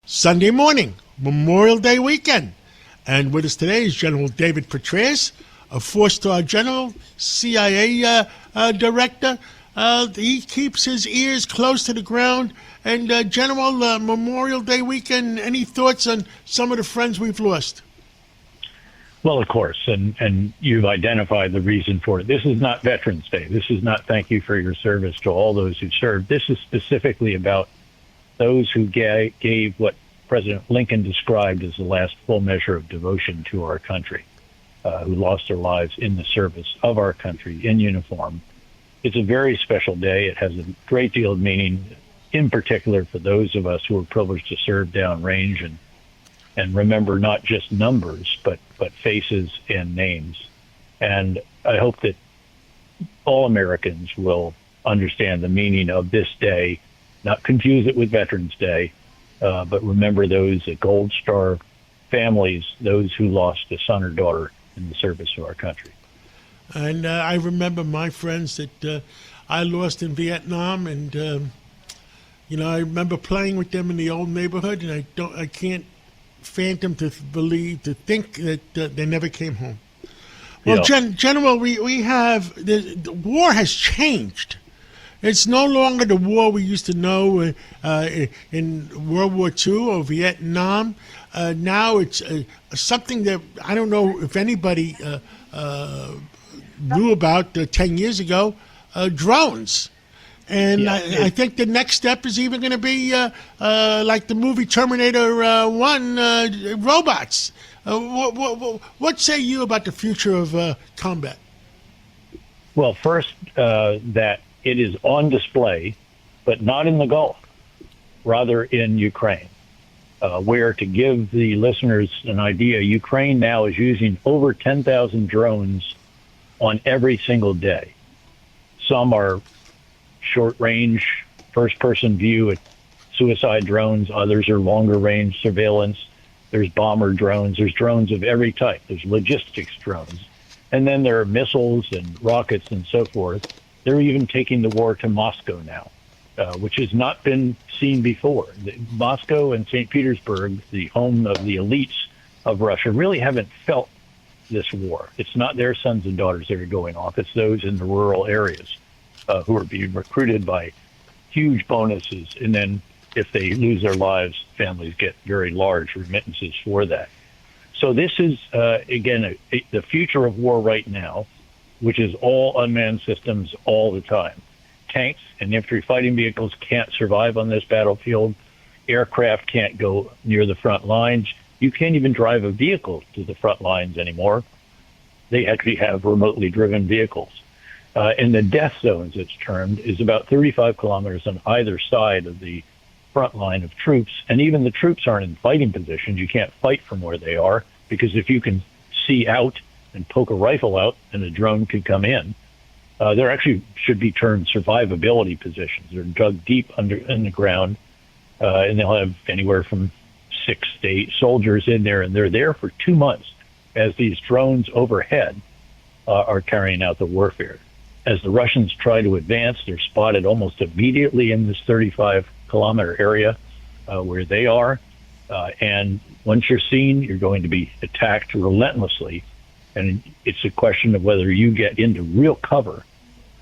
Sunday morning, Memorial Day weekend. And with us today is General David Petraeus, a four-star general, CIA director. He keeps his ears close to the ground. And General, Memorial Day weekend, any thoughts on some of the friends we've lost? Well, of course, and you've identified the reason for it. This is not Veterans Day. This is not thank you for your service to all those who served. This is specifically about those who gave what President Lincoln described as the last full measure of devotion to our country, who lost their lives in the service of our country in uniform. It's a very special day. It has a great deal of meaning, in particular for those of us who were privileged to serve downrange and remember not just numbers, but faces and names. And I hope that all Americans will understand the meaning of this day, not confuse it with Veterans Day, but remember those Gold Star families, those who lost a son or daughter in the service of our country. And I remember my friends that I lost in Vietnam, and I remember playing with them in the old neighborhood, and I can't fathom to think that they never came home. Well, yeah. General, we have the war has changed. It's no longer the war we used to know in World War II or Vietnam. Now it's something that I don't know if anybody knew about 10 years ago, drones. And yeah, I think the next step is even going to be like the movie Terminator 1, robots. What say you about the future of combat? Well, first, that it is on display, but not in the Gulf, rather in Ukraine, where, to give the listeners an idea, Ukraine now is using over 10,000 drones on every single day. Some are short-range, first-person view at suicide drones. Others are longer-range surveillance. There's bomber drones. There's drones of every type. There's logistics drones. And then there are missiles and rockets and so forth. They're even taking the war to Moscow now, which has not been seen before. Moscow and St. Petersburg, the home of the elites of Russia, really haven't felt this war. It's not their sons and daughters that are going off. It's those in the rural areas who are being recruited by huge bonuses. And then if they lose their lives, families get very large remittances for that. So this is, again, the future of war right now, which is all unmanned systems all the time. Tanks and infantry fighting vehicles can't survive on this battlefield. Aircraft can't go near the front lines. You can't even drive a vehicle to the front lines anymore. They actually have remotely driven vehicles. And the death zones, it's termed, is about 35 kilometers on either side of the front line of troops. And even the troops aren't in fighting positions. You can't fight from where they are, because if you can see out and poke a rifle out and a drone could come in, there actually should be termed survivability positions. They're dug deep in the ground, and they'll have anywhere from 6 to 8 soldiers in there, and they're there for 2 months as these drones overhead are carrying out the warfare. As the Russians try to advance, they're spotted almost immediately in this 35-kilometer area where they are, and once you're seen, you're going to be attacked relentlessly. And it's a question of whether you get into real cover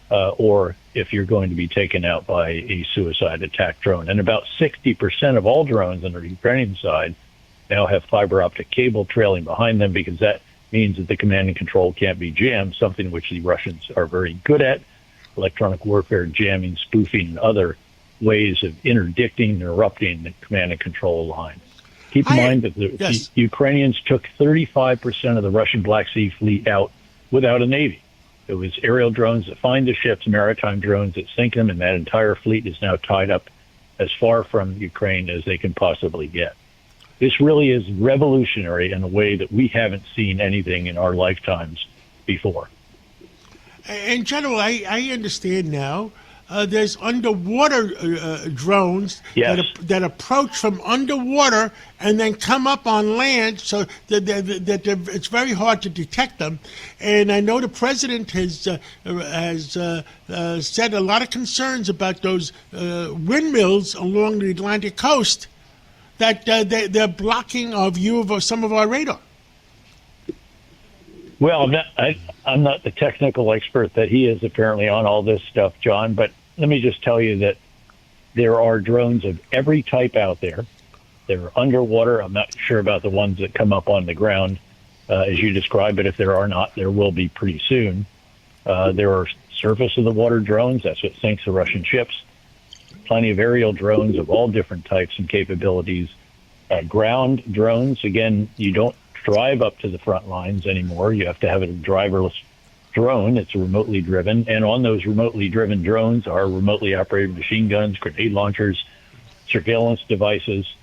or if you're going to be taken out by a suicide attack drone. And about 60% of all drones on the Ukrainian side now have fiber optic cable trailing behind them, because that means that the command and control can't be jammed, something which the Russians are very good at: electronic warfare, jamming, spoofing, and other ways of interdicting, interrupting the command and control line. Keep in mind that the Ukrainians took 35% of the Russian Black Sea Fleet out without a navy. It was aerial drones that find the ships, maritime drones that sink them, and that entire fleet is now tied up as far from Ukraine as they can possibly get. This really is revolutionary in a way that we haven't seen anything in our lifetimes before. And General, I understand now. There's underwater drones that approach from underwater and then come up on land, so that it's very hard to detect them. And I know the president has said a lot of concerns about those windmills along the Atlantic coast that they're blocking our view of some of our radar. Well, I'm not the technical expert that he is apparently on all this stuff, John, but let me just tell you that there are drones of every type out there. They're underwater. I'm not sure about the ones that come up on the ground, as you described, but if there are not, there will be pretty soon. There are surface of the water drones. That's what sinks the Russian ships. Plenty of aerial drones of all different types and capabilities. Ground drones, again, you don't drive up to the front lines anymore. You have to have a driverless drone. It's remotely driven. And on those remotely driven drones are remotely operated machine guns, grenade launchers, surveillance devices,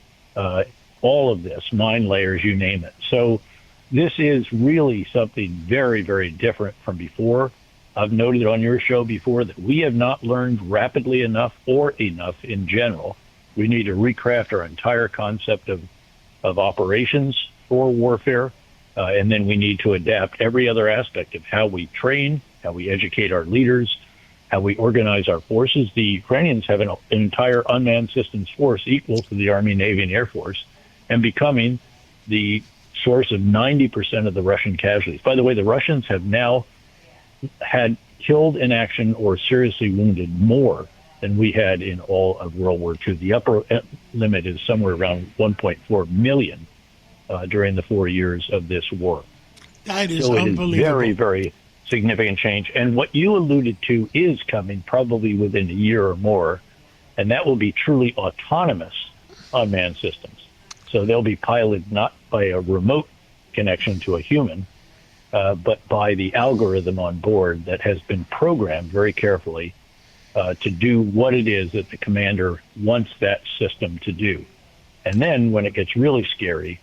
all of this, mine layers, you name it. So this is really something very, very different from before. I've noted on your show before that we have not learned rapidly enough or enough in general. We need to recraft our entire concept of operations for warfare, and then we need to adapt every other aspect of how we train, how we educate our leaders, how we organize our forces. The Ukrainians have an entire unmanned systems force equal to the Army, Navy, and Air Force, and becoming the source of 90% of the Russian casualties. By the way, the Russians have now had killed in action or seriously wounded more than we had in all of World War II. The upper limit is somewhere around 1.4 million during the 4 years of this war. That is so unbelievable. It is very, very significant change. And what you alluded to is coming probably within a year or more, and that will be truly autonomous unmanned systems. So they'll be piloted not by a remote connection to a human, but by the algorithm on board that has been programmed very carefully to do what it is that the commander wants that system to do. And then when it gets really scary,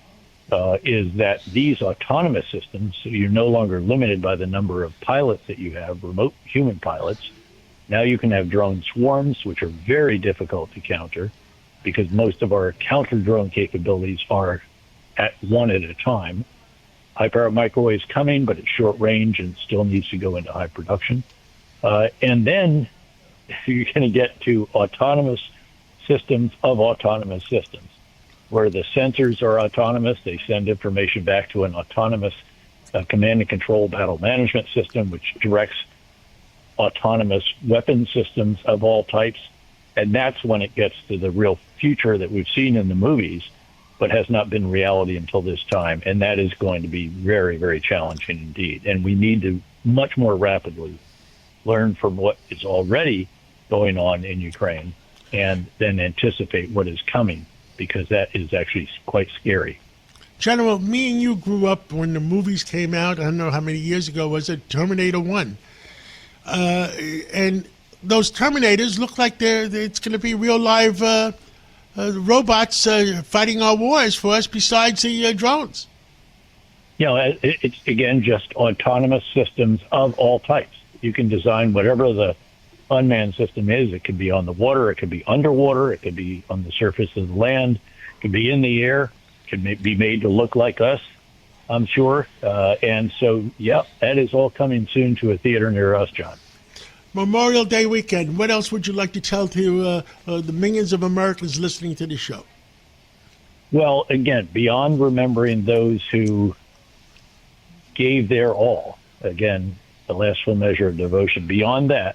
is that these autonomous systems, so you're no longer limited by the number of pilots that you have, remote human pilots. Now you can have drone swarms, which are very difficult to counter because most of our counter drone capabilities are at one at a time. High-power microwave is coming, but it's short range and still needs to go into high production. And then you're going to get to autonomous systems of autonomous systems, where the sensors are autonomous. They send information back to an autonomous command and control battle management system, which directs autonomous weapon systems of all types. And that's when it gets to the real future that we've seen in the movies, but has not been reality until this time. And that is going to be very, very challenging indeed. And we need to much more rapidly learn from what is already going on in Ukraine and then anticipate what is coming, because that is actually quite scary. General, me and you grew up when the movies came out. I don't know how many years ago was it, Terminator 1. And those Terminators look like it's going to be real live robots fighting our wars for us besides the drones. You know, it's, again, just autonomous systems of all types. You can design whatever the unmanned system is. It could be on the water, it could be underwater, it could be on the surface of the land, it could be in the air, it could be made to look like us, I'm sure. And so, yeah, that is all coming soon to a theater near us, John. Memorial Day weekend, what else would you like to tell to the millions of Americans listening to the show? Well, again, beyond remembering those who gave their all, again, the last full measure of devotion, beyond that,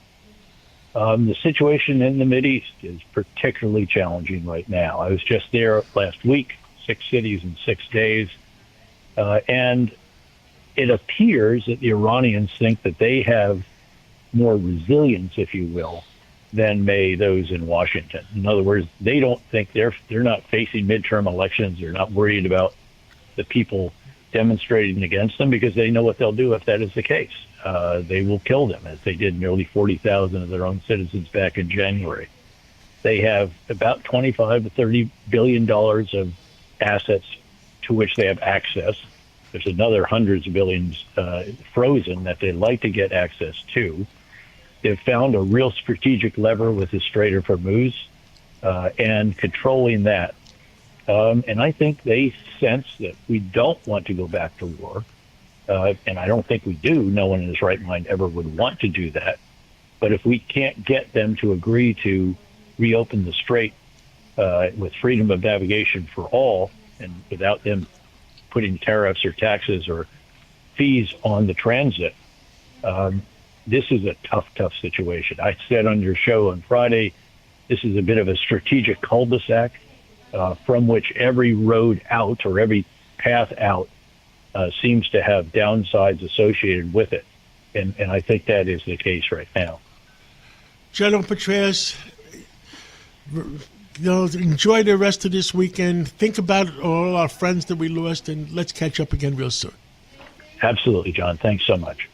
the situation in the Mideast is particularly challenging right now. I was just there last week, 6 cities in 6 days, and it appears that the Iranians think that they have more resilience, if you will, than may those in Washington. In other words, they don't think they're not facing midterm elections. They're not worried about the people demonstrating against them because they know what they'll do if that is the case. They will kill them, as they did nearly 40,000 of their own citizens back in January. They have about $25 to $30 billion of assets to which they have access. There's another hundreds of billions frozen that they'd like to get access to. They've found a real strategic lever with the Strait of Hormuz and controlling that. And I think they sense that we don't want to go back to war. And I don't think we do. No one in his right mind ever would want to do that. But if we can't get them to agree to reopen the strait with freedom of navigation for all, and without them putting tariffs or taxes or fees on the transit, this is a tough situation. I said on your show on Friday, this is a bit of a strategic cul-de-sac from which every road out or every path out seems to have downsides associated with it. And I think that is the case right now. General Petraeus, enjoy the rest of this weekend. Think about all our friends that we lost, and let's catch up again real soon. Absolutely, John. Thanks so much.